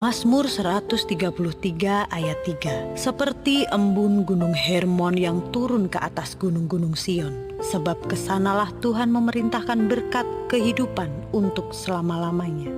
Mazmur 133 ayat 3. Seperti embun gunung Hermon yang turun ke atas gunung-gunung Sion. Sebab kesanalah Tuhan memerintahkan berkat kehidupan untuk selama-lamanya.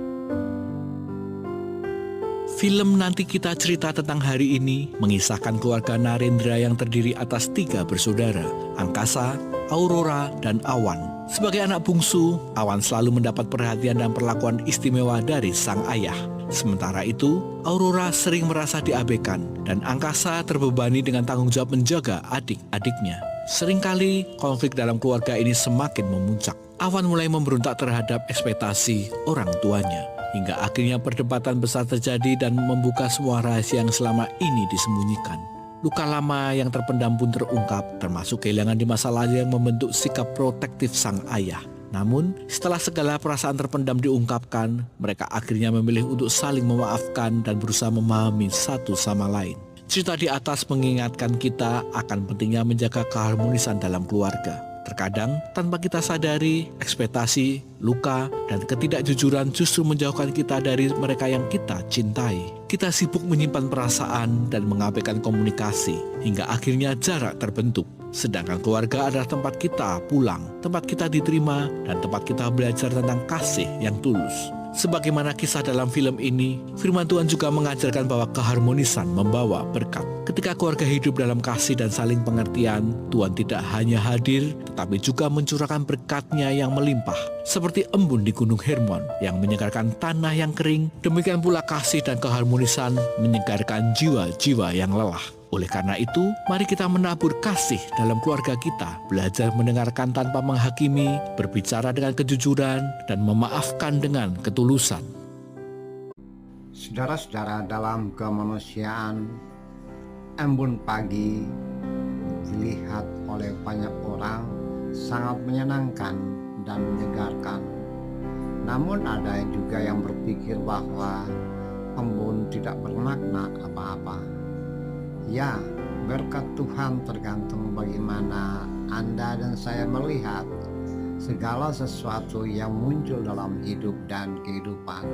Film Nanti Kita Cerita Tentang Hari Ini mengisahkan keluarga Narendra yang terdiri atas 3 bersaudara, Angkasa, Aurora, dan Awan. Sebagai anak bungsu, Awan selalu mendapat perhatian dan perlakuan istimewa dari sang ayah. Sementara itu, Aurora sering merasa diabaikan dan Angkasa terbebani dengan tanggung jawab menjaga adik-adiknya. Seringkali konflik dalam keluarga ini semakin memuncak. Awan mulai memberontak terhadap ekspektasi orang tuanya. Hingga akhirnya perdebatan besar terjadi dan membuka semua rahasia yang selama ini disembunyikan. Luka lama yang terpendam pun terungkap, termasuk kehilangan di masa lalu yang membentuk sikap protektif sang ayah. Namun, setelah segala perasaan terpendam diungkapkan, mereka akhirnya memilih untuk saling memaafkan dan berusaha memahami satu sama lain. Cerita di atas mengingatkan kita akan pentingnya menjaga keharmonisan dalam keluarga. Terkadang, tanpa kita sadari, ekspektasi, luka, dan ketidakjujuran justru menjauhkan kita dari mereka yang kita cintai. Kita sibuk menyimpan perasaan dan mengabaikan komunikasi, hingga akhirnya jarak terbentuk. Sedangkan keluarga adalah tempat kita pulang, tempat kita diterima, dan tempat kita belajar tentang kasih yang tulus. Sebagaimana kisah dalam film ini, firman Tuhan juga mengajarkan bahwa keharmonisan membawa berkat. Ketika keluarga hidup dalam kasih dan saling pengertian, Tuhan tidak hanya hadir, tetapi juga mencurahkan berkat-Nya yang melimpah. Seperti embun di Gunung Hermon yang menyegarkan tanah yang kering, demikian pula kasih dan keharmonisan menyegarkan jiwa-jiwa yang lelah. Oleh karena itu, mari kita menabur kasih dalam keluarga kita, belajar mendengarkan tanpa menghakimi, berbicara dengan kejujuran, dan memaafkan dengan ketulusan. Saudara-saudara, dalam kemanusiaan, embun pagi dilihat oleh banyak orang sangat menyenangkan dan menyegarkan. Namun ada juga yang berpikir bahwa embun tidak bermakna apa-apa. Ya, berkat Tuhan tergantung bagaimana Anda dan saya melihat segala sesuatu yang muncul dalam hidup dan kehidupan.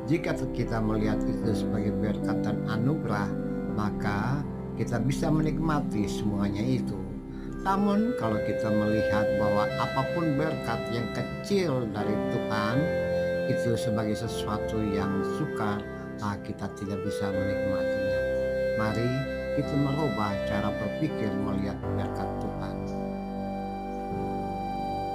Jika kita melihat itu sebagai berkat dan anugerah, maka kita bisa menikmati semuanya itu. Namun kalau kita melihat bahwa apapun berkat yang kecil dari Tuhan itu sebagai sesuatu yang sukar, kita tidak bisa menikmatinya. Mari kita merubah cara berpikir melihat berkat